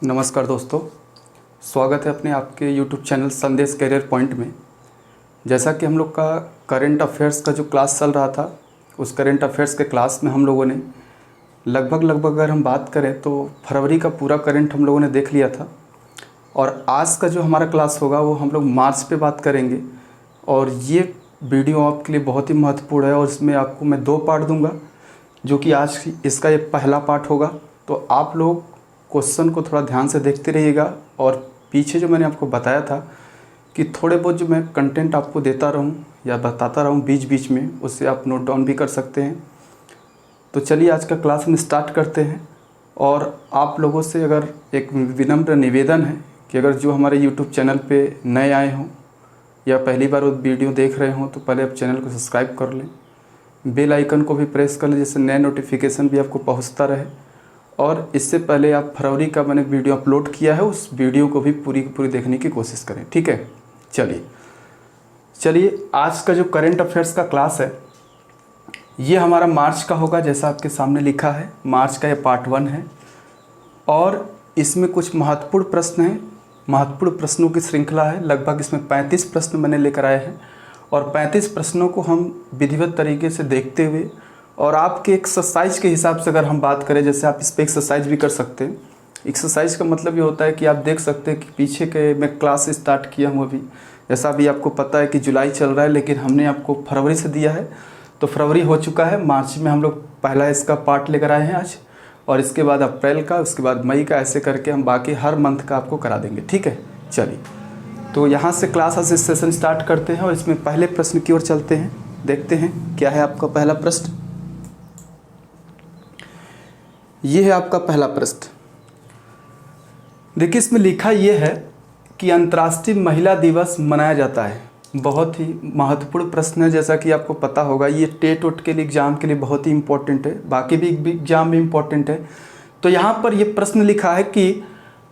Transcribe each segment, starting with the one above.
नमस्कार दोस्तों, स्वागत है अपने आपके YouTube चैनल संदेश करियर पॉइंट में। जैसा कि हम लोग का करंट अफेयर्स का जो क्लास चल रहा था, उस करंट अफेयर्स के क्लास में हम लोगों ने लगभग अगर हम बात करें तो फरवरी का पूरा करंट हम लोगों ने देख लिया था। और आज का जो हमारा क्लास होगा वो हम लोग मार्च पे बात करेंगे। और ये वीडियो आपके लिए बहुत ही महत्वपूर्ण है और इसमें आपको मैं 2 पार्ट दूंगा, जो कि आज इसका ये पहला पार्ट होगा। तो आप लोग क्वेश्चन को थोड़ा ध्यान से देखते रहिएगा। और पीछे जो मैंने आपको बताया था कि थोड़े बहुत जो मैं कंटेंट आपको देता रहूं या बताता रहूं बीच बीच में, उससे आप नोट डाउन भी कर सकते हैं। तो चलिए आज का क्लास हम स्टार्ट करते हैं। और आप लोगों से अगर एक विनम्र निवेदन है कि अगर जो हमारे यूट्यूब चैनल पे नए आए हों या पहली बार वो वीडियो देख रहे हों तो पहले आप चैनल को सब्सक्राइब कर लें, बेल आइकन को भी प्रेस कर लें जिससे नए नोटिफिकेशन भी आपको पहुंचता रहे। और इससे पहले आप फरवरी का मैंने वीडियो अपलोड किया है, उस वीडियो को भी पूरी देखने की कोशिश करें, ठीक है। चलिए आज का जो करंट अफेयर्स का क्लास है ये हमारा मार्च का होगा। जैसा आपके सामने लिखा है, मार्च का ये पार्ट 1 है और इसमें कुछ महत्वपूर्ण प्रश्न हैं। महत्वपूर्ण प्रश्नों की श्रृंखला है। लगभग इसमें 35 प्रश्न मैंने लेकर आए हैं और 35 प्रश्नों को हम विधिवत तरीके से देखते हुए और आपके एक्सरसाइज के हिसाब से अगर हम बात करें, जैसे आप इस पर एक्सरसाइज भी कर सकते हैं। एक्सरसाइज का मतलब ये होता है कि आप देख सकते हैं कि पीछे के मैं क्लास स्टार्ट किया हूँ अभी। जैसा अभी आपको पता है कि जुलाई चल रहा है, लेकिन हमने आपको फरवरी से दिया है, तो फरवरी हो चुका है। मार्च में हम लोग पहला इसका पार्ट लेकर आए हैं आज, और इसके बाद अप्रैल का, उसके बाद मई का, ऐसे करके हम बाकी हर मंथ का आपको करा देंगे, ठीक है। चलिए तो यहाँ से क्लास आज सेशन स्टार्ट करते हैं और इसमें पहले प्रश्न की ओर चलते हैं। देखते हैं क्या है आपका पहला प्रश्न। ये है आपका पहला प्रश्न। देखिए इसमें लिखा यह है कि अंतर्राष्ट्रीय महिला दिवस मनाया जाता है। बहुत ही महत्वपूर्ण प्रश्न है। जैसा कि आपको पता होगा ये टेट वोट के लिए एग्ज़ाम के लिए बहुत ही इम्पोर्टेंट है, बाकी भी एग्ज़ाम में इम्पोर्टेंट है। तो यहाँ पर ये प्रश्न लिखा है कि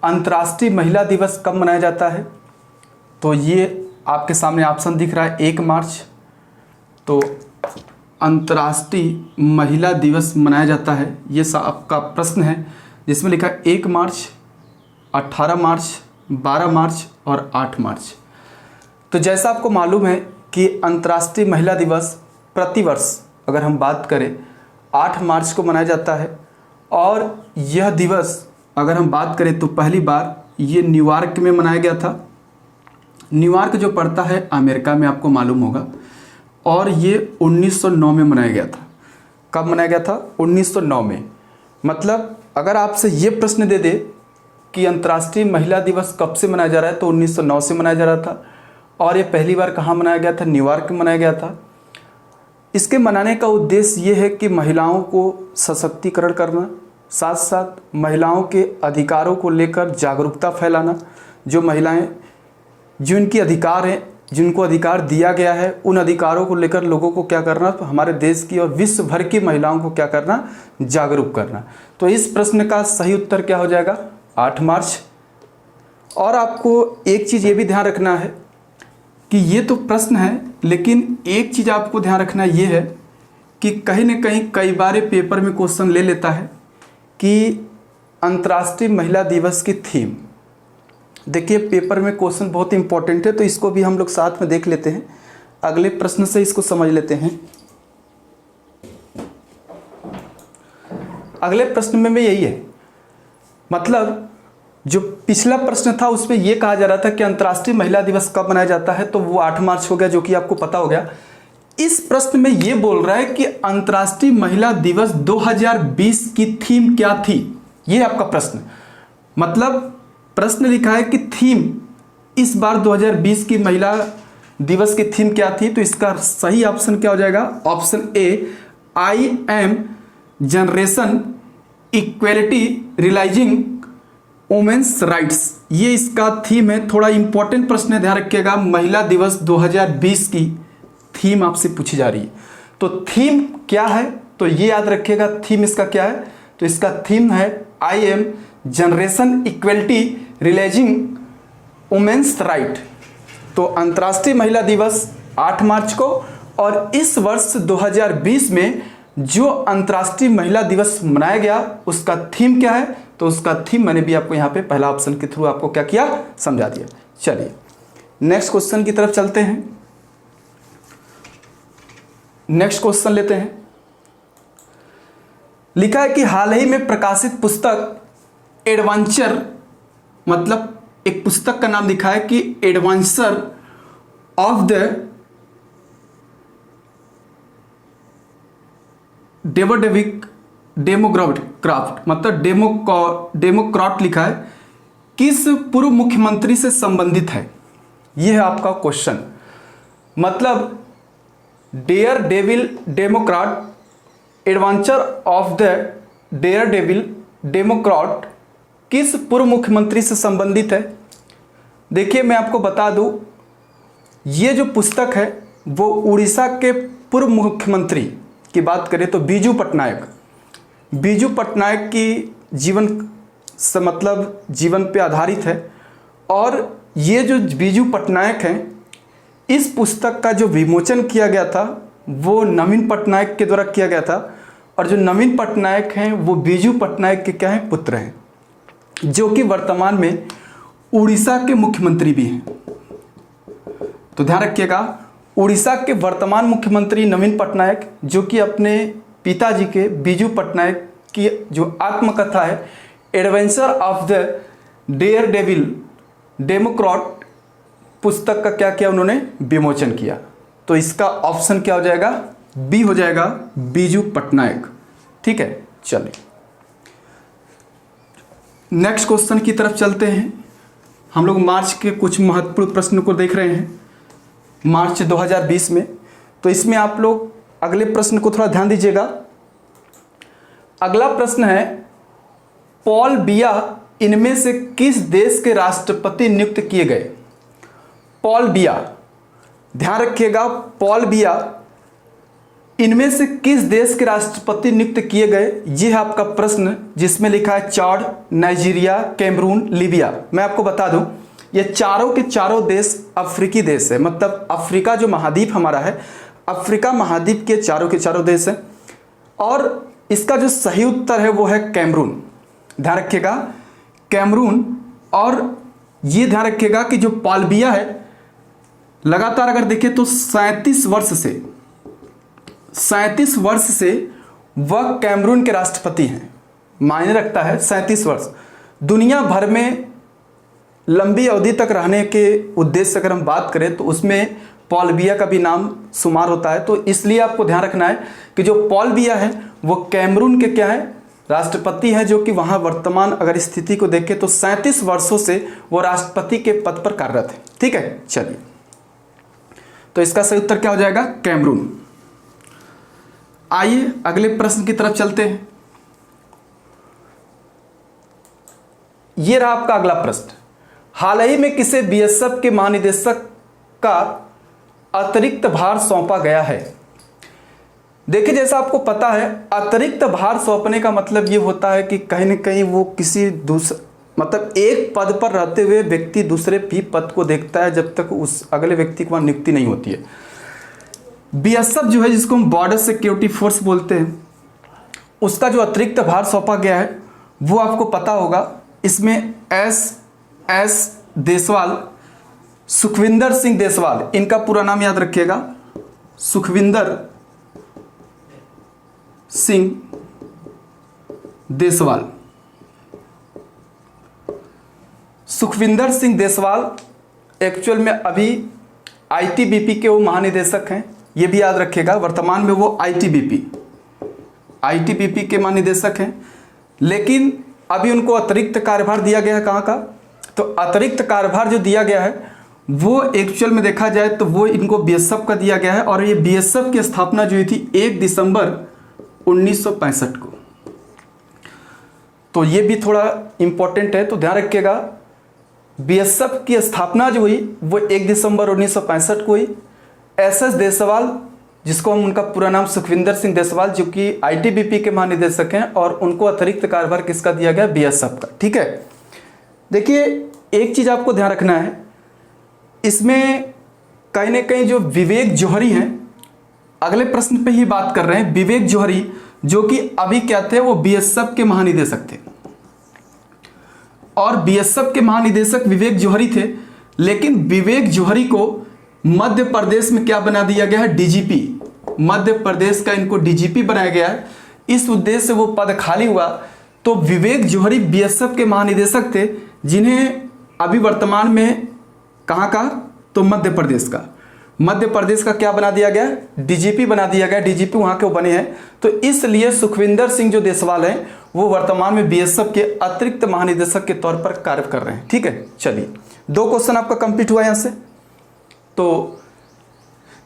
अंतर्राष्ट्रीय महिला दिवस कब मनाया जाता है। तो ये आपके सामने ऑप्शन दिख रहा है 1 मार्च। तो अंतर्राष्ट्रीय महिला दिवस मनाया जाता है, ये आपका प्रश्न है, जिसमें लिखा है 1 मार्च, 18 मार्च, 12 मार्च और 8 मार्च। तो जैसा आपको मालूम है कि अंतर्राष्ट्रीय महिला दिवस प्रतिवर्ष अगर हम बात करें 8 मार्च को मनाया जाता है। और यह दिवस अगर हम बात करें तो पहली बार ये न्यूयॉर्क में मनाया गया था। न्यूयॉर्क जो पड़ता है अमेरिका में, आपको मालूम होगा। और ये 1909 में मनाया गया था। कब मनाया गया था? 1909 में। मतलब अगर आपसे ये प्रश्न दे दे कि अंतर्राष्ट्रीय महिला दिवस कब से मनाया जा रहा है, तो 1909 से मनाया जा रहा था। और ये पहली बार कहाँ मनाया गया था? न्यूयॉर्क में मनाया गया था। इसके मनाने का उद्देश्य ये है कि महिलाओं को सशक्तिकरण करना, साथ साथ महिलाओं के अधिकारों को लेकर जागरूकता फैलाना। जो महिलाएं, जो इनके अधिकार हैं, जिनको अधिकार दिया गया है, उन अधिकारों को लेकर लोगों को क्या करना, हमारे देश की और विश्व भर की महिलाओं को क्या करना, जागरूक करना। तो इस प्रश्न का सही उत्तर क्या हो जाएगा? 8 मार्च। और आपको एक चीज़ ये भी ध्यान रखना है कि ये तो प्रश्न है, लेकिन एक चीज़ आपको ध्यान रखना ये है कि कहीं ना कहीं कई बार पेपर में क्वेश्चन ले लेता है कि अंतर्राष्ट्रीय महिला दिवस की थीम। देखिए पेपर में क्वेश्चन बहुत इंपॉर्टेंट है, तो इसको भी हम लोग साथ में देख लेते हैं। अगले प्रश्न से इसको समझ लेते हैं। अगले प्रश्न में भी यही है। मतलब जो पिछला प्रश्न था उसमें यह कहा जा रहा था कि अंतर्राष्ट्रीय महिला दिवस कब मनाया जाता है, तो वो 8 मार्च हो गया, जो कि आपको पता हो गया। इस प्रश्न में यह बोल रहा है कि अंतर्राष्ट्रीय महिला दिवस 2020 की थीम क्या थी। यह आपका प्रश्न। मतलब प्रश्न लिखा है कि थीम इस बार 2020 की महिला दिवस की थीम क्या थी। तो इसका सही ऑप्शन क्या हो जाएगा? Option A, I am generation equality realising women's rights. ये इसका थीम है। थोड़ा इंपॉर्टेंट प्रश्न है, ध्यान रखिएगा। महिला दिवस 2020 की थीम आपसे पूछी जा रही है। तो थीम क्या है, तो ये याद रखिएगा थीम इसका क्या है। तो इसका थीम है I am generation equality realising women's right. तो अंतर्राष्ट्रीय महिला दिवस 8 मार्च को, और इस वर्ष 2020 में जो अंतर्राष्ट्रीय महिला दिवस मनाया गया उसका थीम क्या है? तो उसका थीम मैंने भी आपको यहाँ पे पहला ऑप्शन के थ्रू आपको क्या किया, समझा दिया। चलिए नेक्स्ट क्वेश्चन की तरफ चलते हैं। नेक्स्ट क्वेश्चन लेते हैं। लिखा है कि हाल ही में प्रकाशित पुस्तक एडवेंचर, मतलब एक पुस्तक का नाम लिखा है कि एडवेंचर ऑफ द डेमोक्राट, मतलब डेमोक्राट लिखा है, किस पूर्व मुख्यमंत्री से संबंधित है? यह है आपका क्वेश्चन। मतलब daredevil democrat, adventure of the daredevil democrat किस पूर्व मुख्यमंत्री से संबंधित है? देखिए मैं आपको बता दूं, ये जो पुस्तक है वो उड़ीसा के पूर्व मुख्यमंत्री की बात करें तो बीजू पटनायक की जीवन से, मतलब जीवन पे आधारित है। और ये जो बीजू पटनायक हैं, इस पुस्तक का जो विमोचन किया गया था वो नवीन पटनायक के द्वारा किया गया था। और जो नवीन पटनायक हैं वो बीजू पटनायक के क्या हैं, पुत्र हैं, जो कि वर्तमान में उड़ीसा के मुख्यमंत्री भी हैं। तो ध्यान रखिएगा, उड़ीसा के वर्तमान मुख्यमंत्री नवीन पटनायक, जो कि अपने पिताजी के बीजू पटनायक की जो आत्मकथा है adventure of the daredevil democrat पुस्तक का क्या किया, उन्होंने विमोचन किया। तो इसका ऑप्शन क्या हो जाएगा, बी हो जाएगा, बीजू पटनायक। ठीक है, चलिए नेक्स्ट क्वेश्चन की तरफ चलते हैं। हम लोग मार्च के कुछ महत्वपूर्ण प्रश्न को देख रहे हैं, मार्च 2020 में। तो इसमें आप लोग अगले प्रश्न को थोड़ा ध्यान दीजिएगा। अगला प्रश्न है, पॉल बिया इनमें से किस देश के राष्ट्रपति नियुक्त किए गए? पॉल बिया, ध्यान रखिएगा, पॉल बिया इनमें से किस देश के राष्ट्रपति नियुक्त किए गए? यह है आपका प्रश्न, जिसमें लिखा है चाड, नाइजीरिया, कैमरून, लीबिया। मैं आपको बता दूं, ये चारों के चारों देश अफ्रीकी देश है। मतलब अफ्रीका जो महाद्वीप हमारा है, अफ्रीका महाद्वीप के चारों देश हैं। और इसका जो सही उत्तर है वो है कैमरून। ध्यान रखिएगा, कैमरून। और ये ध्यान रखिएगा कि जो पॉल बिया है, लगातार अगर देखें तो 37 वर्ष से वह कैमरून के राष्ट्रपति हैं। मायने रखता है 37 वर्ष। दुनिया भर में लंबी अवधि तक रहने के उद्देश्य से अगर हम बात करें तो उसमें पॉल बिया का भी नाम शुमार होता है। तो इसलिए आपको ध्यान रखना है कि जो पॉल बिया है वो कैमरून के क्या है, राष्ट्रपति हैं, जो कि वहाँ वर्तमान अगर स्थिति को देखें तो 37 वर्षों से वो राष्ट्रपति के पद पर कार्यरत है। ठीक है, चलिए तो इसका सही उत्तर क्या हो जाएगा, कैमरून। आइए अगले प्रश्न की तरफ चलते हैं। ये रहा आपका अगला प्रश्न। हाल ही में किसे बीएसएफ के महानिदेशक का अतिरिक्त भार सौंपा गया है? देखिए जैसा आपको पता है, अतिरिक्त भार सौंपने का मतलब ये होता है कि कहीं न कहीं वो किसी दूसरे, मतलब एक पद पर रहते हुए व्यक्ति दूसरे भी पद को देखता है जब तक उस अगले व्यक्ति को वहाँ नियुक्ति नहीं होती है। बीएसएफ जो है, जिसको हम बॉर्डर सिक्योरिटी फोर्स बोलते हैं, उसका जो अतिरिक्त भार सौंपा गया है वो आपको पता होगा। इसमें एस देसवाल, सुखविंदर सिंह देसवाल, इनका पूरा नाम याद रखिएगा, सुखविंदर सिंह देसवाल। सुखविंदर सिंह देसवाल एक्चुअल में अभी आईटीबीपी के वो महानिदेशक हैं, ये भी याद रखिएगा। वर्तमान में वो आईटीबीपी के महानिदेशक हैं, लेकिन अभी उनको अतिरिक्त कार्यभार दिया गया है। कहाँ का? तो अतिरिक्त कार्यभार जो दिया गया है वो एक्चुअल में देखा जाए तो वो इनको बीएसएफ का दिया गया है। और ये बीएसएफ की स्थापना जो हुई थी 1 दिसंबर 1965 को। तो ये भी थोड़ा इंपॉर्टेंट है, तो ध्यान रखिएगा। बीएसएफ की स्थापना जो हुई वो 1 दिसंबर 1965 को हुई। एसएस देसवाल, जिसको हम, उनका पूरा नाम सुखविंदर सिंह देसवाल, जो कि आईटीबीपी के महानिदेशक हैं, और उनको अतिरिक्त कार्यभार किसका दिया गया? बीएसएफ का। ठीक है, देखिए एक चीज आपको ध्यान रखना है, इसमें कहीं ना कहीं जो विवेक जौहरी हैं, अगले प्रश्न पे ही बात कर रहे हैं। विवेक जौहरी जो कि अभी क्या थे, वो बीएसएफ के महानिदेशक थे। और बीएसएफ के महानिदेशक विवेक जौहरी थे, लेकिन विवेक जौहरी को मध्य प्रदेश में क्या बना दिया गया है, डीजीपी। मध्य प्रदेश का इनको डीजीपी बनाया गया है, इस उद्देश्य से वो पद खाली हुआ। तो विवेक जौहरी बीएसएफ के महानिदेशक थे, जिन्हें अभी वर्तमान में कहाँ का, तो मध्य प्रदेश का क्या बना दिया गया, डीजीपी बना दिया गया। डीजीपी वहाँ के बने हैं। तो इसलिए सुखविंदर सिंह जो देसवाल हैं वो वर्तमान में बीएसएफ के अतिरिक्त महानिदेशक के तौर पर कार्य कर रहे हैं। ठीक है, चलिए 2 क्वेश्चन आपका कंप्लीट हुआ यहाँ से। तो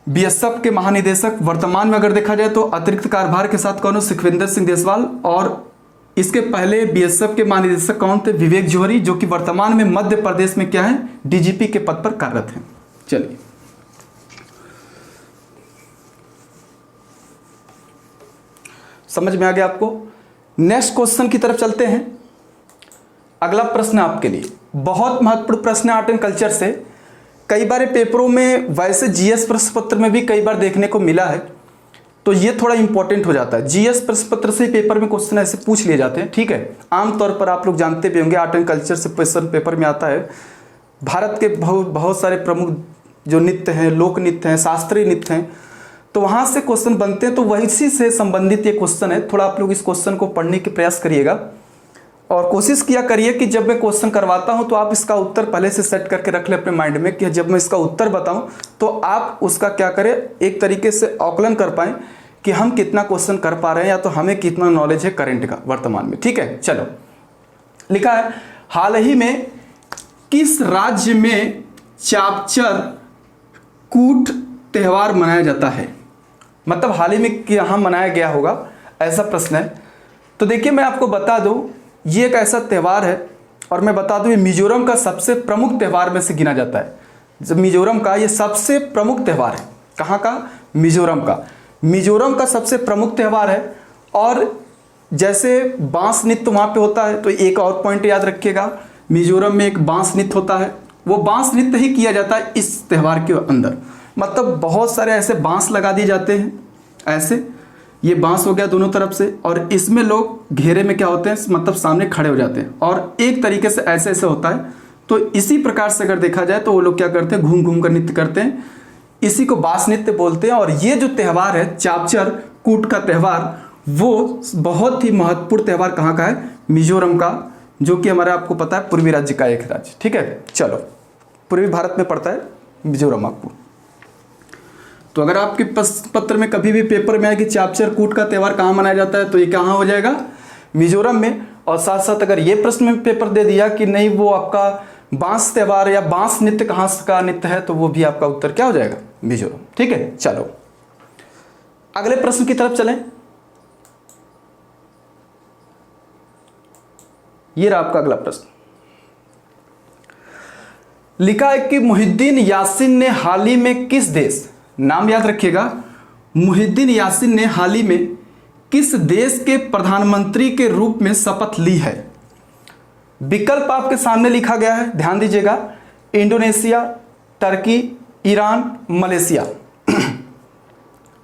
बीएसएफ के महानिदेशक वर्तमान में अगर देखा जाए तो अतिरिक्त कार्यभार के साथ कौन हो, सुखविंदर सिंह देसवाल। और इसके पहले बीएसएफ के महानिदेशक कौन थे, विवेक जौहरी, जो कि वर्तमान में मध्य प्रदेश में क्या है, डीजीपी के पद पर कार्यरत हैं। चलिए समझ में आ गया आपको। नेक्स्ट क्वेश्चन की तरफ चलते हैं। अगला प्रश्न आपके लिए बहुत महत्वपूर्ण प्रश्न है आर्ट एंड कल्चर से। कई बार पेपरों में, वैसे जीएस प्रश्न पत्र में भी कई बार देखने को मिला है, तो ये थोड़ा इंपॉर्टेंट हो जाता है। जीएस प्रश्न पत्र से पेपर में क्वेश्चन ऐसे पूछ लिए जाते हैं। ठीक है, आमतौर पर आप लोग जानते भी होंगे आर्ट एंड कल्चर से क्वेश्चन पेपर में आता है। भारत के बहुत सारे प्रमुख जो नृत्य हैं, लोक नृत्य हैं, शास्त्रीय नृत्य हैं, तो वहाँ से क्वेश्चन बनते हैं। तो वही से संबंधित ये क्वेश्चन है। थोड़ा आप लोग इस क्वेश्चन को पढ़ने की प्रयास करिएगा और कोशिश किया करिए कि जब मैं क्वेश्चन करवाता हूं तो आप इसका उत्तर पहले से सेट करके रख ले अपने माइंड में, कि जब मैं इसका उत्तर बताऊं तो आप उसका क्या करें, एक तरीके से आकलन कर पाएं कि हम कितना क्वेश्चन कर पा रहे हैं या तो हमें कितना नॉलेज है करंट का वर्तमान में। ठीक है, चलो लिखा है, हाल ही में किस राज्य में चापचर कूट त्यौहार मनाया जाता है। मतलब हाल ही में यहाँ मनाया गया होगा, ऐसा प्रश्न है। तो देखिए मैं आपको बता दूं, ये एक ऐसा त्यौहार है और मैं बता दूं ये मिजोरम का सबसे प्रमुख त्यौहार में से गिना जाता है। जब मिजोरम का ये सबसे प्रमुख त्यौहार है। कहाँ का, मिजोरम का सबसे प्रमुख त्यौहार है। और जैसे बांस नृत्य वहाँ पे होता है, तो एक और पॉइंट याद रखिएगा, मिजोरम में एक बांस नृत्य होता है, वो बांस नृत्य ही किया जाता है इस त्यौहार के अंदर। मतलब बहुत सारे ऐसे बांस लगा दिए जाते हैं, ऐसे ये बांस हो गया दोनों तरफ से, और इसमें लोग घेरे में क्या होते हैं, मतलब सामने खड़े हो जाते हैं और एक तरीके से ऐसे ऐसे होता है। तो इसी प्रकार से अगर देखा जाए तो वो लोग क्या करते हैं, घूम घूम कर नृत्य करते हैं, इसी को बांस नृत्य बोलते हैं। और ये जो त्यौहार है चापचर कूट का त्यौहार, वो बहुत ही महत्वपूर्ण त्यौहार कहाँ का है, मिजोरम का, जो कि हमारा आपको पता है पूर्वी राज्य का एक राज्य। ठीक है, चलो पूर्वी भारत में पड़ता है मिजोरम आपको। तो अगर आपके पत्र में कभी भी पेपर में आए कि चापचर कूट का त्यौहार कहाँ मनाया जाता है, तो ये कहाँ हो जाएगा, मिजोरम में। और साथ साथ अगर ये प्रश्न में पेपर दे दिया कि नहीं वो आपका बांस त्यौहार या बांस नृत्य कहाँ का नृत्य है, तो वो भी आपका उत्तर क्या हो जाएगा, मिजोरम। ठीक है, चलो अगले प्रश्न की तरफ चलें। ये रहा आपका अगला प्रश्न। लिखा है कि मुहिद्दीन यासिन ने हाल ही में किस देश, नाम याद रखिएगा, मुहिद्दीन यासिन ने हाल ही में किस देश के प्रधानमंत्री के रूप में शपथ ली है। विकल्प आपके सामने लिखा गया है, ध्यान दीजिएगा, इंडोनेशिया, टर्की, ईरान, मलेशिया।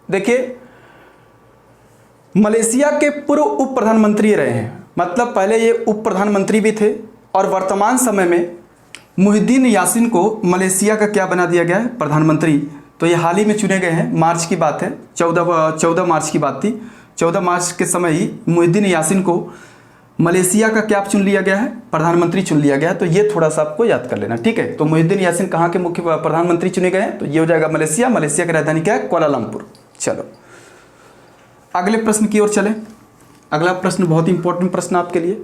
देखिए मलेशिया के पूर्व उप प्रधानमंत्री रहे हैं, मतलब पहले ये उप प्रधानमंत्री भी थे, और वर्तमान समय में मुहिद्दीन यासिन को मलेशिया का क्या बना दिया गया है, प्रधानमंत्री। तो ये हाल ही में चुने गए हैं, मार्च की बात है, 14 मार्च की बात थी। 14 मार्च के समय ही मुहिद्दीन यासिन को मलेशिया का क्या चुन लिया गया है, प्रधानमंत्री चुन लिया गया है। तो ये थोड़ा सा आपको याद कर लेना। ठीक है, तो मुहिद्दीन यासिन कहाँ के मुख्य प्रधानमंत्री चुने गए हैं, तो ये हो जाएगा मलेशिया। मलेशिया की राजधानी क्या है, कुआलालंपुर। चलो अगले प्रश्न की ओर चले। अगला प्रश्न बहुत इंपॉर्टेंट प्रश्न आपके लिए।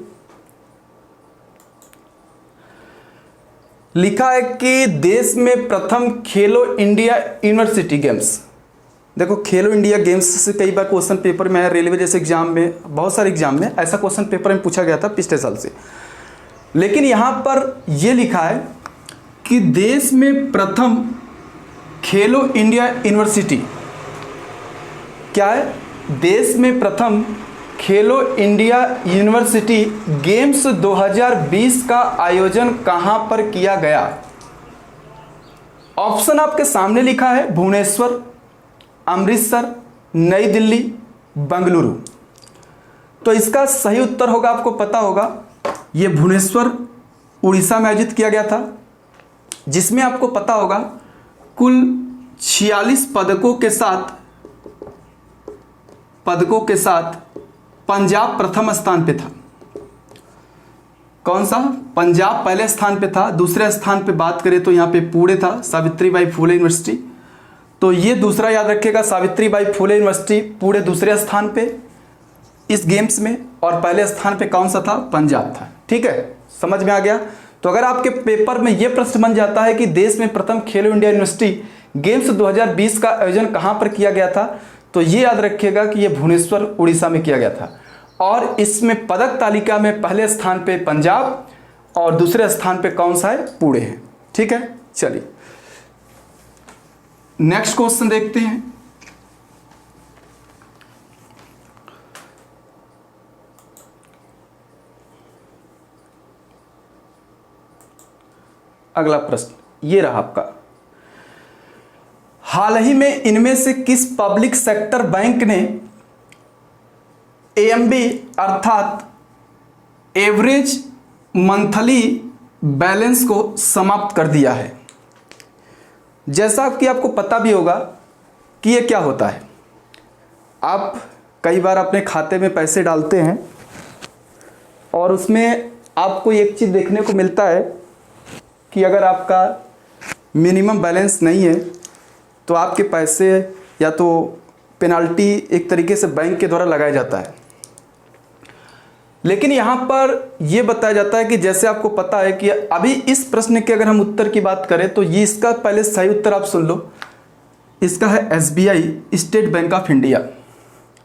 लिखा है कि देश में प्रथम खेलो इंडिया यूनिवर्सिटी गेम्स। देखो खेलो इंडिया गेम्स से कई बार क्वेश्चन पेपर में है, रेलवे जैसे एग्जाम में, बहुत सारे एग्जाम में ऐसा क्वेश्चन पेपर में पूछा गया था पिछले साल से। लेकिन यहाँ पर यह लिखा है कि देश में प्रथम खेलो इंडिया यूनिवर्सिटी क्या है, देश में प्रथम खेलो इंडिया यूनिवर्सिटी गेम्स 2020 का आयोजन कहां पर किया गया। ऑप्शन आपके सामने लिखा है, भुवनेश्वर, अमृतसर, नई दिल्ली, बेंगलुरु। तो इसका सही उत्तर होगा, आपको पता होगा, ये भुवनेश्वर उड़ीसा में आयोजित किया गया था, जिसमें आपको पता होगा कुल 46 पदकों के साथ पंजाब प्रथम स्थान पे था। कौन सा? पंजाब पहले स्थान पे था। दूसरे स्थान पे बात करें तो यहाँ पे पुणे था, सावित्रीबाई फुले यूनिवर्सिटी। तो ये दूसरा याद रखिएगा, सावित्रीबाई फुले यूनिवर्सिटी पुणे दूसरे स्थान पे इस गेम्स में, और पहले स्थान पे कौन सा था? पंजाब था। ठीक है, समझ में आ गया। तो अगर आपके पेपर में ये प्रश्न बन जाता है कि देश में प्रथम खेलो इंडिया यूनिवर्सिटी गेम्स 2020 का आयोजन कहाँ पर किया गया था, तो ये याद रखिएगा कि ये भुवनेश्वर उड़ीसा में किया गया था। और इसमें पदक तालिका में पहले स्थान पे पंजाब और दूसरे स्थान पे कौन सा है? पुणे है। ठीक है, चलिए नेक्स्ट क्वेश्चन देखते हैं। अगला प्रश्न ये रहा आपका, हाल ही में इनमें से किस पब्लिक सेक्टर बैंक ने एएमबी अर्थात एवरेज मंथली बैलेंस को समाप्त कर दिया है? जैसा कि आपको पता भी होगा कि ये क्या होता है। आप कई बार अपने खाते में पैसे डालते हैं और उसमें आपको एक चीज़ देखने को मिलता है कि अगर आपका मिनिमम बैलेंस नहीं है तो आपके पैसे या तो पेनाल्टी एक तरीके से बैंक के द्वारा लगाया जाता है। लेकिन यहाँ पर यह बताया जाता है कि जैसे आपको पता है कि अभी इस प्रश्न के अगर हम उत्तर की बात करें तो ये इसका पहले सही उत्तर आप सुन लो। इसका है SBI, state bank of India.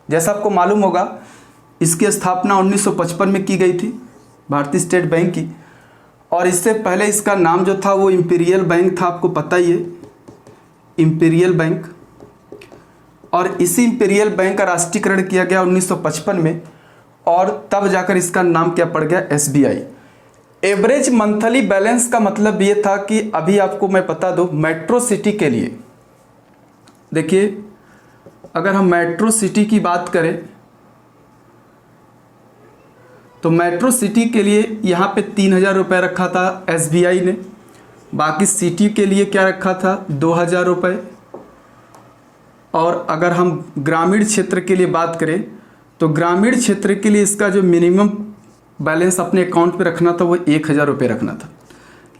जैसा आपको मालूम होगा इसकी स्थापना 1955 में की गई थी, भारतीय स्टेट बैंक की। और इससे पहले इसका नाम जो था वो इंपीरियल बैंक था, आपको पता ही है, इंपीरियल बैंक। और इसी इंपीरियल बैंक का राष्ट्रीयकरण किया गया 1955 में, और तब जाकर इसका नाम क्या पड़ गया? एसबीआई। एवरेज मंथली बैलेंस का मतलब ये था कि अभी आपको मैं बता दूं, मेट्रो सिटी के लिए देखिए, अगर हम मेट्रो सिटी की बात करें तो मेट्रो सिटी के लिए यहाँ पे 3000 रुपये रखा था एसबीआई ने। बाकी सिटी के लिए क्या रखा था? 2000 रुपये। और अगर हम ग्रामीण क्षेत्र के लिए बात करें तो ग्रामीण क्षेत्र के लिए इसका जो मिनिमम बैलेंस अपने अकाउंट पे रखना था वो 1000 रुपये रखना था।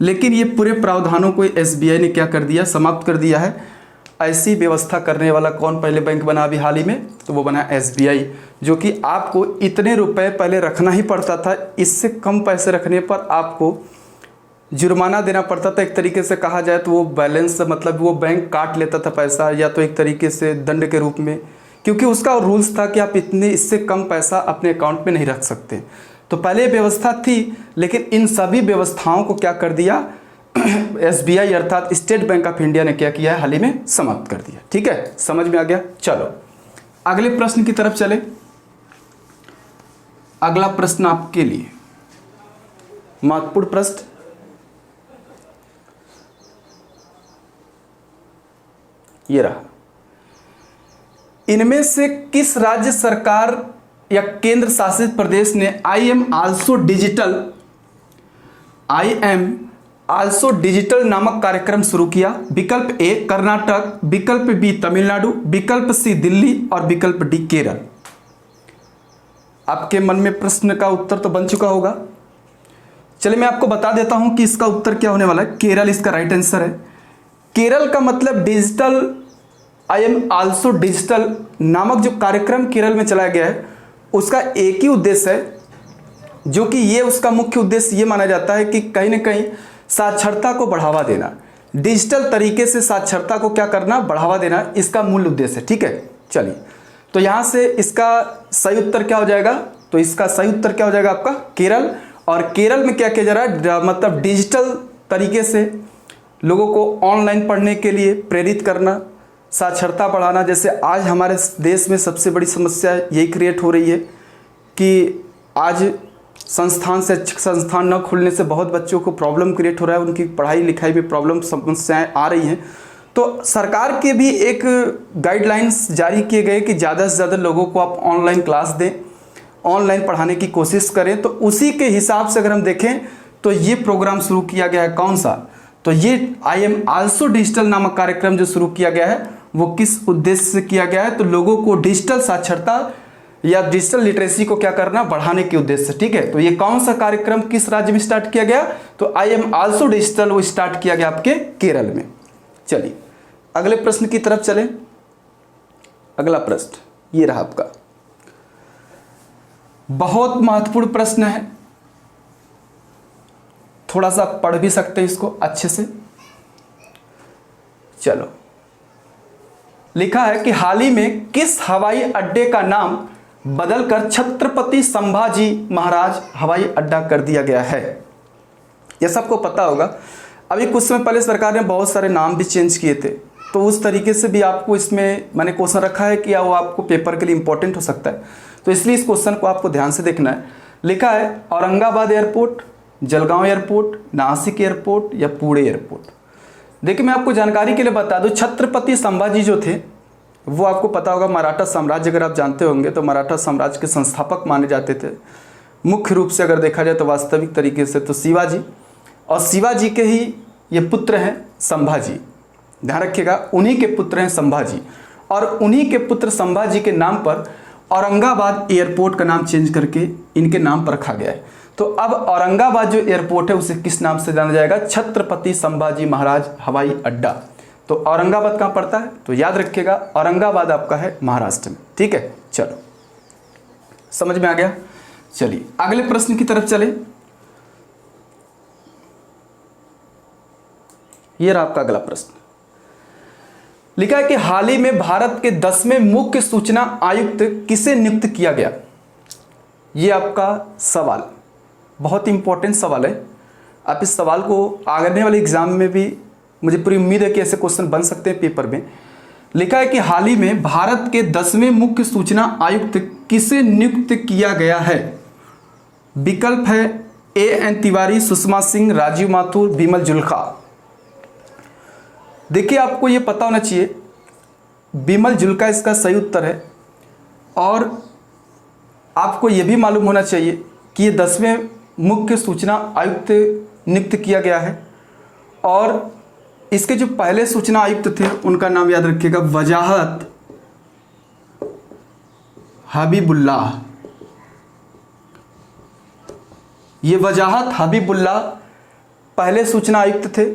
लेकिन ये पूरे प्रावधानों को एसबीआई ने क्या कर दिया? समाप्त कर दिया है। ऐसी व्यवस्था करने वाला कौन पहले बैंक बना अभी हाल ही में? तो वो बना एसबीआई, जो कि आपको इतने रुपए पहले रखना ही पड़ता था। इससे कम पैसे रखने पर आपको जुर्माना देना पड़ता था। एक तरीके से कहा जाए तो वो बैलेंस मतलब वो बैंक काट लेता था पैसा, या तो एक तरीके से दंड के रूप में, क्योंकि उसका रूल्स था कि आप इतने इससे कम पैसा अपने अकाउंट में नहीं रख सकते। तो पहले व्यवस्था थी, लेकिन इन सभी व्यवस्थाओं को क्या कर दिया? एसबीआई अर्थात स्टेट बैंक ऑफ इंडिया ने क्या किया है? हाल ही में समाप्त कर दिया। ठीक है, समझ में आ गया। चलो अगले प्रश्न की तरफ चले। अगला प्रश्न आपके लिए महत्वपूर्ण प्रश्न, ये रहा, इनमें से किस राज्य सरकार या केंद्र शासित प्रदेश ने आई एम आल्सो डिजिटल नामक कार्यक्रम शुरू किया? विकल्प ए कर्नाटक, विकल्प बी तमिलनाडु, विकल्प सी दिल्ली और विकल्प डी केरल। आपके मन में प्रश्न का उत्तर तो बन चुका होगा। चलिए मैं आपको बता देता हूं कि इसका उत्तर क्या होने वाला है। केरल इसका राइट आंसर है। केरल का मतलब digital, I am also digital नामक जो कार्यक्रम केरल में चलाया गया है उसका एक ही उद्देश्य है, जो कि ये उसका मुख्य उद्देश्य ये माना जाता है कि कहीं ना कहीं साक्षरता को बढ़ावा देना, डिजिटल तरीके से साक्षरता को क्या करना? बढ़ावा देना, इसका मूल उद्देश्य है। ठीक है, चलिए तो यहाँ से इसका सही उत्तर क्या हो जाएगा? तो इसका सही उत्तर क्या हो जाएगा आपका? केरल। और केरल में क्या किया जा रहा है? मतलब डिजिटल तरीके से लोगों को ऑनलाइन पढ़ने के लिए प्रेरित करना, साक्षरता बढ़ाना। जैसे आज हमारे देश में सबसे बड़ी समस्या यही क्रिएट हो रही है कि आज शैक्षिक संस्थान न खुलने से बहुत बच्चों को प्रॉब्लम क्रिएट हो रहा है, उनकी पढ़ाई लिखाई में प्रॉब्लम समस्याएं आ रही हैं। तो सरकार के भी एक गाइडलाइंस जारी किए गए कि ज़्यादा से ज़्यादा लोगों को आप ऑनलाइन क्लास दें, ऑनलाइन पढ़ाने की कोशिश करें। तो उसी के हिसाब से अगर हम देखें तो ये प्रोग्राम शुरू किया गया है कौन सा, तो ये आई एम आल्सो डिजिटल नामक कार्यक्रम जो शुरू किया गया है वो किस उद्देश्य से किया गया है, तो लोगों को डिजिटल साक्षरता या डिजिटल लिटरेसी को क्या करना, बढ़ाने के उद्देश्य से। ठीक है, तो ये कौन सा कार्यक्रम किस राज्य में स्टार्ट किया गया, तो आई एम आल्सो डिजिटल वो स्टार्ट किया गया आपके केरल में। चलिए अगले प्रश्न की तरफ चलें। अगला प्रश्न ये रहा आपका, बहुत महत्वपूर्ण प्रश्न है, थोड़ा सा पढ़ भी सकते हैं इसको अच्छे से। चलो, लिखा है कि हाल ही में किस हवाई अड्डे का नाम बदलकर छत्रपति संभाजी महाराज हवाई अड्डा कर दिया गया है। यह सबको पता होगा, अभी कुछ समय पहले सरकार ने बहुत सारे नाम भी चेंज किए थे, तो उस तरीके से भी आपको इसमें मैंने क्वेश्चन रखा है कि वो आपको पेपर के लिए इंपॉर्टेंट हो सकता है, तो इसलिए इस क्वेश्चन को आपको ध्यान से देखना है। लिखा है Aurangabad airport, Jalgaon airport, Nashik airport या पुणे एयरपोर्ट। देखिए मैं आपको जानकारी के लिए बता दूं, छत्रपति संभाजी जो थे वो आपको पता होगा मराठा साम्राज्य, अगर आप जानते होंगे तो मराठा साम्राज्य के संस्थापक माने जाते थे। मुख्य रूप से अगर देखा जाए तो वास्तविक तरीके से तो शिवाजी, और शिवाजी के ही ये पुत्र हैं संभाजी, ध्यान रखिएगा, उन्हीं के पुत्र हैं संभाजी, और उन्हीं के पुत्र संभाजी के नाम पर औरंगाबाद एयरपोर्ट का नाम चेंज करके इनके नाम पर रखा गया है। तो अब औरंगाबाद जो एयरपोर्ट है उसे किस नाम से जाना जाएगा, छत्रपति संभाजी महाराज हवाई अड्डा। तो औरंगाबाद कहाँ पड़ता है, तो याद रखिएगा औरंगाबाद आपका है महाराष्ट्र में। ठीक है, चलो समझ में आ गया। चलिए अगले प्रश्न की तरफ चले। ये रहा आपका अगला प्रश्न। लिखा है कि हाल ही में भारत के 10वें मुख्य सूचना आयुक्त किसे नियुक्त किया गया। ये आपका सवाल बहुत इंपॉर्टेंट सवाल है, आप इस सवाल को आगने वाले एग्जाम में भी मुझे पूरी उम्मीद है कि ऐसे क्वेश्चन बन सकते हैं पेपर में। लिखा है कि हाल ही में भारत के 10वें मुख्य सूचना आयुक्त किसे नियुक्त किया गया है। विकल्प है एन तिवारी, सुषमा सिंह, राजीव माथुर, बिमल जुल्का। देखिए आपको ये पता होना चाहिए बिमल जुल्का इसका सही उत्तर है, और आपको ये भी मालूम होना चाहिए कि ये 10वें मुख्य सूचना आयुक्त नियुक्त किया गया है, और इसके जो पहले सूचना आयुक्त थे उनका नाम याद रखिएगा वजाहत हबीबुल्लाह। ये वजाहत हबीबुल्लाह पहले सूचना आयुक्त थे,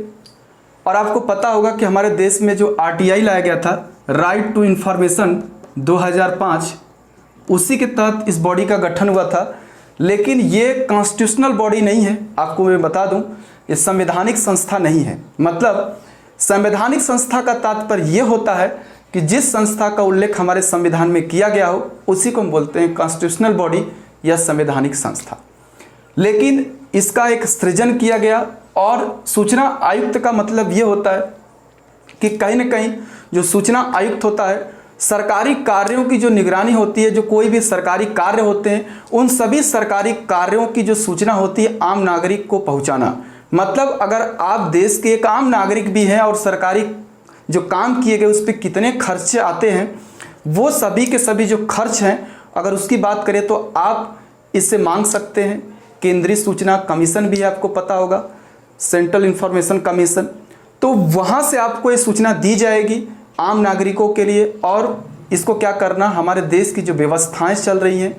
और आपको पता होगा कि हमारे देश में जो आरटीआई लाया गया था, राइट टू इंफॉर्मेशन 2005, उसी के तहत इस बॉडी का गठन हुआ था। लेकिन ये कॉन्स्टिट्यूशनल बॉडी नहीं है, आपको मैं बता दूं, ये संवैधानिक संस्था नहीं है। मतलब संवैधानिक संस्था का तात्पर्य ये होता है कि जिस संस्था का उल्लेख हमारे संविधान में किया गया हो उसी को हम बोलते हैं कॉन्स्टिट्यूशनल बॉडी या संवैधानिक संस्था। लेकिन इसका एक सृजन किया गया, और सूचना आयुक्त का मतलब ये होता है कि कहीं ना कहीं जो सूचना आयुक्त होता है सरकारी कार्यों की जो निगरानी होती है, जो कोई भी सरकारी कार्य होते हैं उन सभी सरकारी कार्यों की जो सूचना होती है आम नागरिक को पहुंचाना। मतलब अगर आप देश के एक आम नागरिक भी हैं और सरकारी जो काम किए गए उस पर कितने खर्चे आते हैं, वो सभी के सभी जो खर्च हैं अगर उसकी बात करें तो आप इससे मांग सकते हैं। केंद्रीय सूचना कमीशन भी है, आपको पता होगा, सेंट्रल इंफॉर्मेशन कमीशन, तो वहाँ से आपको ये सूचना दी जाएगी आम नागरिकों के लिए। और इसको क्या करना, हमारे देश की जो व्यवस्थाएं चल रही हैं,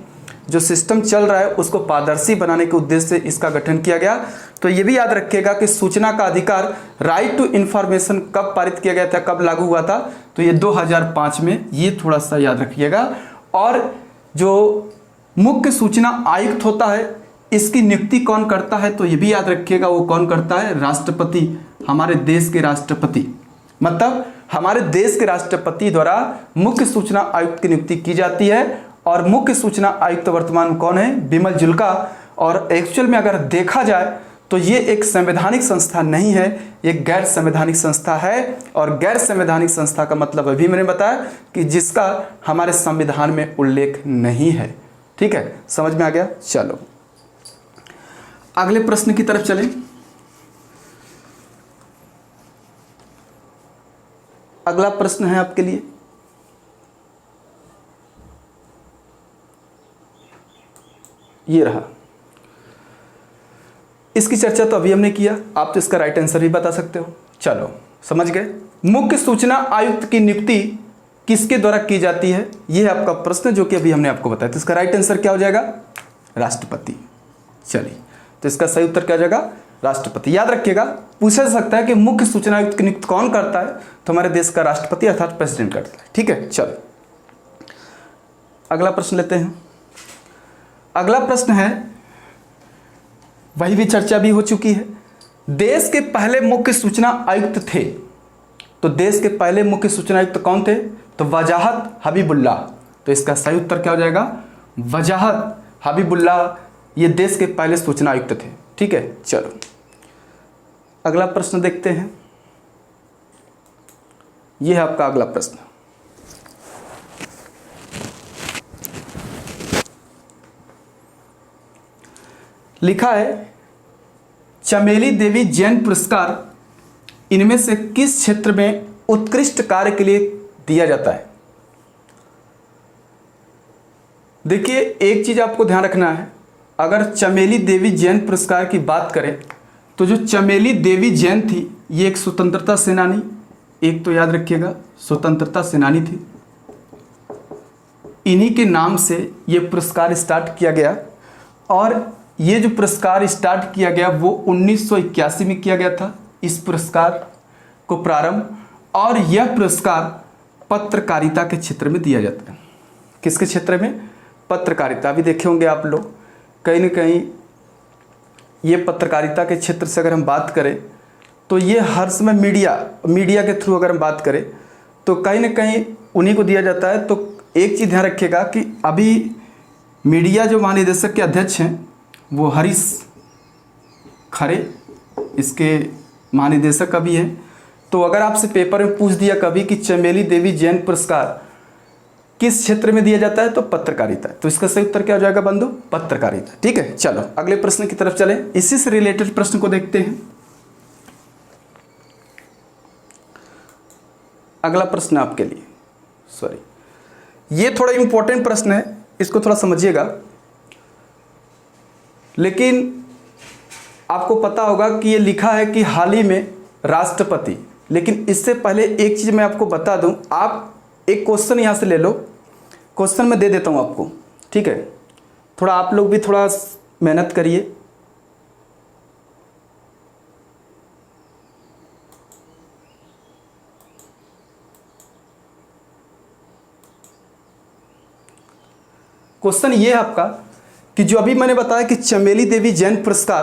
जो सिस्टम चल रहा है उसको पारदर्शी बनाने के उद्देश्य से इसका गठन किया गया। तो ये भी याद रखिएगा कि सूचना का अधिकार राइट टू इंफॉर्मेशन कब पारित किया गया था, कब लागू हुआ था, तो ये 2005 में, ये थोड़ा सा याद रखिएगा। और जो मुख्य सूचना आयुक्त होता है इसकी नियुक्ति कौन करता है, तो ये भी याद रखिएगा वो कौन करता है, राष्ट्रपति, हमारे देश के राष्ट्रपति। मतलब हमारे देश के राष्ट्रपति द्वारा मुख्य सूचना आयुक्त की नियुक्ति की जाती है, और मुख्य सूचना आयुक्त वर्तमान में कौन है, बिमल जुल्का। और एक्चुअल में अगर देखा जाए तो ये एक संवैधानिक संस्था नहीं है, एक गैर संवैधानिक संस्था है। और गैर संवैधानिक संस्था का मतलब अभी मैंने बताया कि जिसका हमारे संविधान में उल्लेख नहीं है। ठीक है, समझ में आ गया। चलो अगले प्रश्न की तरफ चलें। अगला प्रश्न है आपके लिए, ये रहा। इसकी चर्चा तो अभी हमने किया, आप तो इसका राइट आंसर भी बता सकते हो। चलो समझ गए। मुख्य सूचना आयुक्त की नियुक्ति किसके द्वारा की जाती है, यह है आपका प्रश्न जो कि अभी हमने आपको बताया। तो इसका राइट आंसर क्या हो जाएगा, राष्ट्रपति। चलिए, तो इसका सही उत्तर क्या हो जाएगा, राष्ट्रपति। याद रखिएगा, पूछा जा सकता है कि मुख्य सूचना आयुक्त की नियुक्ति कौन करता है, तो हमारे देश का राष्ट्रपति अर्थात प्रेसिडेंट करता है। ठीक है, चलो अगला प्रश्न लेते हैं। अगला प्रश्न है, वही भी चर्चा भी हो चुकी है। देश के पहले मुख्य सूचना आयुक्त थे, तो देश के पहले मुख्य सूचना आयुक्त कौन थे, तो वजाहत हबीबुल्लाह। तो इसका सही उत्तर क्या हो जाएगा, वजाहत हबीबुल्लाह, ये देश के पहले सूचना आयुक्त थे। ठीक है, चलो अगला प्रश्न देखते हैं। यह है आपका अगला प्रश्न। लिखा है, चमेली देवी जैन पुरस्कार इनमें से किस क्षेत्र में उत्कृष्ट कार्य के लिए दिया जाता है। देखिए, एक चीज आपको ध्यान रखना है, अगर चमेली देवी जैन पुरस्कार की बात करें तो जो चमेली देवी जैन थी, ये एक स्वतंत्रता सेनानी, एक तो याद रखिएगा स्वतंत्रता सेनानी थी। इन्हीं के नाम से ये पुरस्कार स्टार्ट किया गया, और ये जो पुरस्कार स्टार्ट किया गया वो 1981 में किया गया था इस पुरस्कार को प्रारंभ। और यह पुरस्कार पत्रकारिता के क्षेत्र में दिया जाता है। किसके क्षेत्र में, पत्रकारिता। भी देखे होंगे आप लोग, कहीं ना कहीं ये पत्रकारिता के क्षेत्र से अगर हम बात करें तो ये हर समय मीडिया के थ्रू अगर हम बात करें तो कहीं ना कहीं उन्हीं को दिया जाता है। तो एक चीज़ ध्यान रखिएगा कि अभी मीडिया जो महानिदेशक के अध्यक्ष हैं वो हरीश खरे इसके महानिदेशक अभी हैं। तो अगर आपसे पेपर में पूछ दिया कभी कि चमेली देवी जैन पुरस्कार किस क्षेत्र में दिया जाता है, तो पत्रकारिता। तो इसका सही उत्तर क्या हो जाएगा बंधु, पत्रकारिता। ठीक है, चलो अगले प्रश्न की तरफ चलें। इसी से रिलेटेड प्रश्न को देखते हैं। अगला प्रश्न आपके लिए, ये थोड़ा इंपॉर्टेंट प्रश्न है, इसको थोड़ा समझिएगा। लेकिन आपको पता होगा कि ये लिखा है कि हाल ही में राष्ट्रपति, लेकिन इससे पहले एक चीज़ मैं आपको बता दूं, आप एक क्वेश्चन यहाँ से ले लो, क्वेश्चन मैं दे देता हूँ आपको। ठीक है, थोड़ा आप लोग भी थोड़ा मेहनत करिए। क्वेश्चन ये है आपका कि जो अभी मैंने बताया कि चमेली देवी जैन पुरस्कार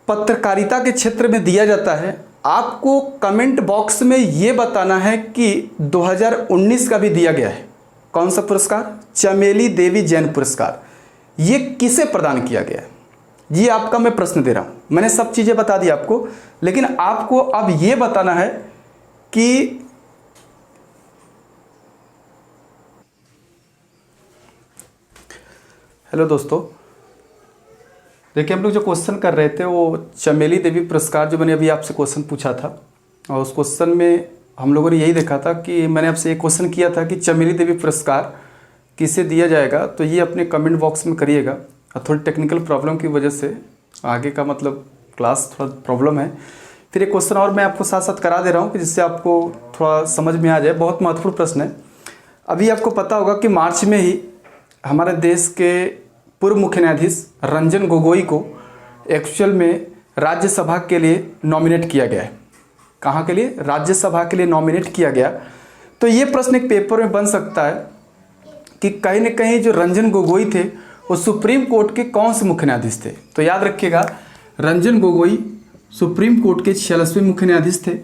पत्रकारिता के क्षेत्र में दिया जाता है, आपको कमेंट बॉक्स में ये बताना है कि 2019 का भी दिया गया है। कौन सा पुरस्कार, चमेली देवी जैन पुरस्कार, ये किसे प्रदान किया गया है, ये आपका मैं प्रश्न दे रहा हूँ। मैंने सब चीज़ें बता दी आपको, लेकिन आपको अब ये बताना है कि हेलो दोस्तों, देखिए हम लोग जो क्वेश्चन कर रहे थे वो चमेली देवी पुरस्कार, जो मैंने अभी आपसे क्वेश्चन पूछा था, और उस क्वेश्चन में हम लोगों ने यही देखा था कि मैंने आपसे एक क्वेश्चन किया था कि चमेली देवी पुरस्कार किसे दिया जाएगा। तो ये अपने कमेंट बॉक्स में करिएगा। और थोड़ी टेक्निकल प्रॉब्लम की वजह से आगे का मतलब क्लास थोड़ा प्रॉब्लम है। फिर एक क्वेश्चन और मैं आपको साथ साथ करा दे रहा हूँ कि जिससे आपको थोड़ा समझ में आ जाए। बहुत महत्वपूर्ण प्रश्न है। अभी आपको पता होगा कि मार्च में ही हमारे देश के पूर्व मुख्य न्यायाधीश रंजन गोगोई को एक्चुअल में राज्यसभा के लिए नॉमिनेट किया गया है। कहाँ के लिए, राज्यसभा के लिए नॉमिनेट किया गया। तो ये प्रश्न एक पेपर में बन सकता है कि कहीं न कहीं जो रंजन गोगोई थे वो सुप्रीम कोर्ट के कौन से मुख्य न्यायाधीश थे। तो याद रखिएगा, रंजन गोगोई सुप्रीम कोर्ट के 46वें मुख्य न्यायाधीश थे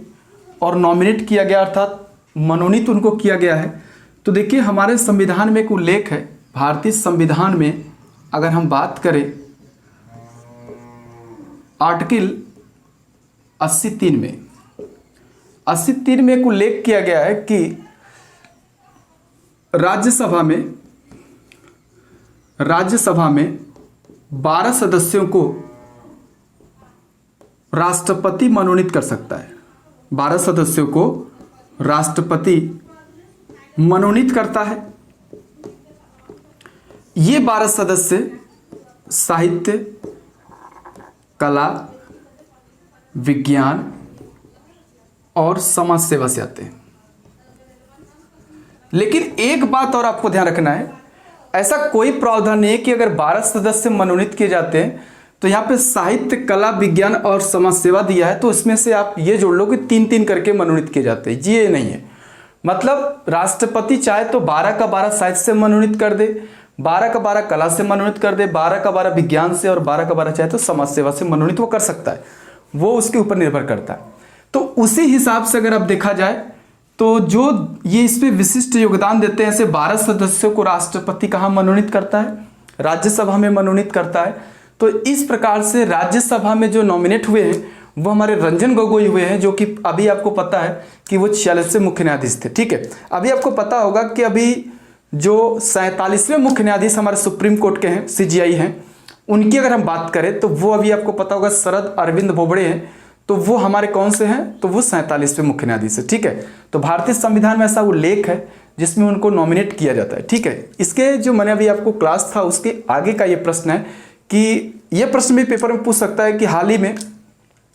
और नॉमिनेट किया गया, अर्थात मनोनीत उनको किया गया है। तो देखिए हमारे संविधान में एक उल्लेख है, भारतीय संविधान में अगर हम बात करें आर्टिकल 83 में 83 में एक उल्लेख किया गया है कि राज्यसभा में 12 सदस्यों को राष्ट्रपति मनोनीत कर सकता है। 12 सदस्यों को राष्ट्रपति मनोनीत करता है। ये 12 सदस्य साहित्य, कला, विज्ञान और समाज सेवा से आते हैं। लेकिन एक बात और आपको ध्यान रखना है, ऐसा कोई प्रावधान नहीं है कि अगर 12 सदस्य मनोनीत किए जाते हैं तो यहाँ पे साहित्य, कला, विज्ञान और समाज सेवा दिया है तो इसमें से आप ये जोड़ लो कि 3-3 करके मनोनीत किए जाते हैं। ये नहीं है, मतलब राष्ट्रपति चाहे तो 12 का 12 साहित्य से मनोनीत कर दे, 12 का 12 कला से मनोनीत कर दे, 12 का 12 विज्ञान से और 12 का 12 चाहे तो समाज सेवा से मनोनीत वो कर सकता है, वो उसके ऊपर निर्भर करता है। तो उसी हिसाब से अगर अब देखा जाए तो जो ये इसमें विशिष्ट योगदान देते हैं, ऐसे 12 सदस्यों को राष्ट्रपति कहाँ मनोनीत करता है? राज्यसभा में मनोनीत करता है। तो इस प्रकार से राज्यसभा में जो नॉमिनेट हुए हैं वो हमारे रंजन गोगोई हुए हैं, जो कि अभी आपको पता है कि वो 46वें मुख्य न्यायाधीश थे। ठीक है, अभी आपको पता होगा कि अभी जो 47वें मुख्य न्यायाधीश हमारे सुप्रीम कोर्ट के हैं, CJI हैं, उनकी अगर हम बात करें तो वो अभी आपको पता होगा शरद अरविंद बोबड़े हैं। तो वो हमारे कौन से हैं? तो वो 47वें मुख्य न्यायाधीश है। ठीक है, तो भारतीय संविधान में ऐसा वो लेख है जिसमें उनको नॉमिनेट किया जाता है। ठीक है, इसके जो मैंने अभी आपको क्लास था उसके आगे का ये प्रश्न है कि ये प्रश्न भी पेपर में पूछ सकता है कि हाल ही में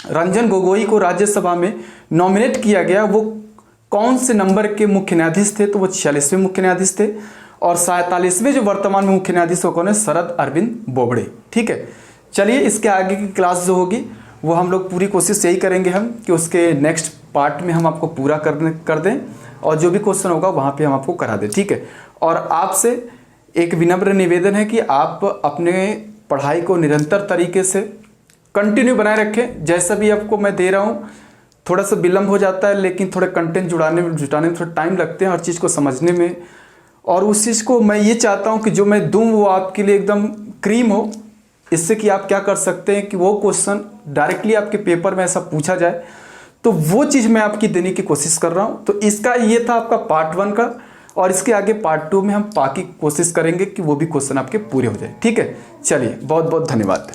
रंजन गोगोई को राज्यसभा में नॉमिनेट किया गया, वो कौन से नंबर के मुख्य न्यायाधीश थे? तो वो 46वें मुख्य न्यायाधीश थे। और 47वें जो वर्तमान में मुख्य न्यायाधीश कौन है? शरद अरविंद बोबड़े। ठीक है, चलिए इसके आगे की क्लास जो होगी वो हम लोग पूरी कोशिश यही करेंगे हम कि उसके नेक्स्ट पार्ट में हम आपको पूरा कर दें और जो भी क्वेश्चन होगा वहाँ पे हम आपको करा दें। ठीक है, और आपसे एक विनम्र निवेदन है कि आप अपने पढ़ाई को निरंतर तरीके से कंटिन्यू बनाए रखें। जैसा भी आपको मैं दे रहा हूँ, थोड़ा सा विलम्ब हो जाता है लेकिन थोड़े कंटेंट जुटाने में थोड़ा टाइम लगते हैं हर चीज़ को समझने में, और उस चीज़ को मैं ये चाहता हूँ कि जो मैं दूँ वो आपके लिए एकदम क्रीम हो, इससे कि आप क्या कर सकते हैं कि वो क्वेश्चन डायरेक्टली आपके पेपर में ऐसा पूछा जाए, तो वो चीज़ मैं आपकी देने की कोशिश कर रहा हूँ। तो इसका ये था आपका पार्ट 1 का, और इसके आगे पार्ट 2 में हम बाकी कोशिश करेंगे कि वो भी क्वेश्चन आपके पूरे हो जाए। ठीक है, चलिए बहुत बहुत धन्यवाद।